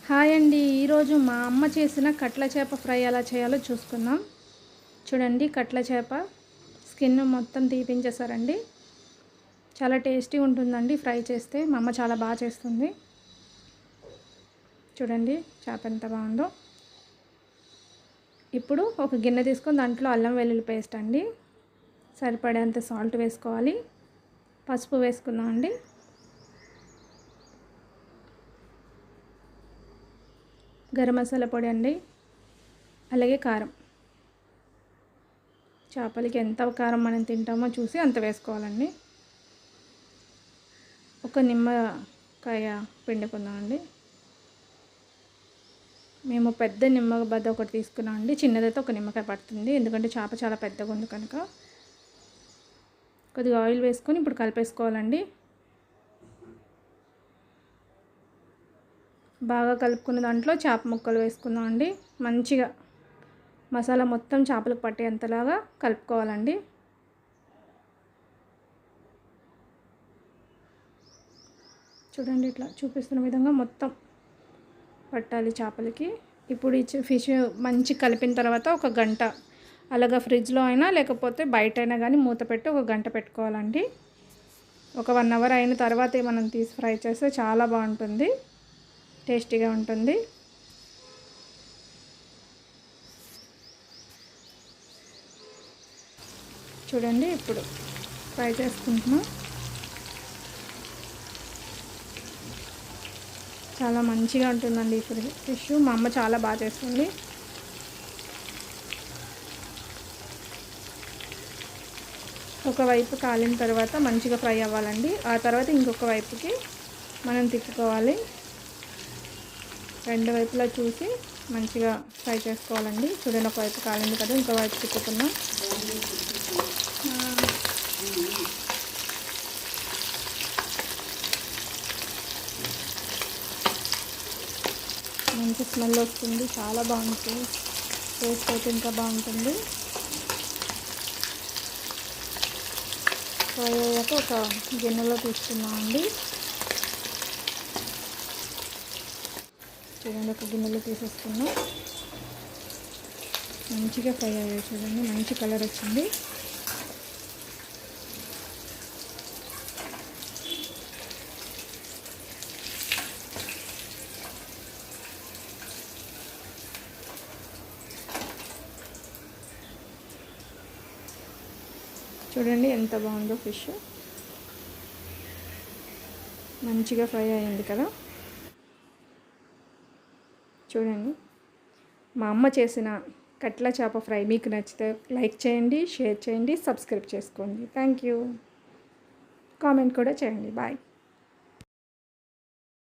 Hi అండి. ఈరోజు మా అమ్మ చేసిన కట్ల చేప ఫ్రై ఎలా చేయాలో చూసుకుందాం. చూడండి, కట్ల చేప స్కిన్ మొత్తం తీపించేసారండి. చాలా టేస్టీ ఉంటుందండి ఫ్రై చేస్తే. మా అమ్మ చాలా బాగా చేస్తుంది. చూడండి చేప ఎంత బాగుందో. ఇప్పుడు ఒక గిన్నె తీసుకొని దాంట్లో అల్లం వెల్లుల్లి పేస్ట్ అండి, సరిపడేంత సాల్ట్ వేసుకోవాలి, పసుపు వేసుకుందాం అండి, గరం మసాలా పొడి అండి, అలాగే కారం. చేపలకి ఎంత కారం మనం తింటామో చూసి అంత వేసుకోవాలండి. ఒక నిమ్మకాయ పిండుకుందామండి. మేము పెద్ద నిమ్మబద్ద ఒకటి తీసుకున్నామండి, చిన్నదైతే ఒక నిమ్మకాయ పడుతుంది, ఎందుకంటే చేప చాలా పెద్దగా ఉంది కనుక. కొద్దిగా ఆయిల్ వేసుకొని ఇప్పుడు కలిపేసుకోవాలండి. బాగా కలుపుకున్న దాంట్లో చేప ముక్కలు వేసుకుందాం అండి. మంచిగా మసాలా మొత్తం చేపలకు పట్టేంతలాగా కలుపుకోవాలండి. చూడండి, ఇట్లా చూపిస్తున్న విధంగా మొత్తం పట్టాలి చేపలకి. ఇప్పుడు ఈ ఫిష్ మంచి కలిపిన తర్వాత ఒక గంట అలాగా ఫ్రిడ్జ్లో అయినా లేకపోతే బయట అయినా కానీ మూత పెట్టి ఒక గంట పెట్టుకోవాలండి. ఒక 1 అవర్ అయిన తర్వాత మనం తీసి ఫ్రై చేస్తే చాలా బాగుంటుంది, టేస్టీగా ఉంటుంది. చూడండి, ఇప్పుడు ఫ్రై చేసుకుంటున్నాం. చాలా మంచిగా ఉంటుందండి ఈ ఫిష్. మా అమ్మ చాలా బాగా చేస్తుంది. ఒకవైపు కాలిన తర్వాత మంచిగా ఫ్రై అవ్వాలండి. ఆ తర్వాత ఇంకొక వైపుకి మనం తిప్పుకోవాలి. 2 వైపులా చూసి మంచిగా ఫ్రై చేసుకోవాలండి. చూడండి, ఒకవైపు కాలింది కదా, ఇంకో వైపు తిప్పుకున్నాం. మంచి స్మెల్ వస్తుంది, చాలా బాగుంటుంది. టేస్ట్ అయితే ఇంకా బాగుంటుంది. ఫ్రై అయ్యాక ఒక గిన్నెలో తీసుకున్నామండి. చూడండి, ఒక గిన్నెలో తీసేసుకున్నాం. మంచిగా ఫ్రై అయ్యాయి. చూడండి, మంచి కలర్ వచ్చింది. చూడండి ఎంత బాగుందో ఫిష్. మంచిగా ఫ్రై అయింది కదా. చూడండి, మా అమ్మ చేసిన కట్ల చేప ఫ్రై మీకు నచ్చితే లైక్ చేయండి, షేర్ చేయండి, సబ్స్క్రైబ్ చేసుకోండి. Thank you. కామెంట్ కూడా చేయండి. బాయ్.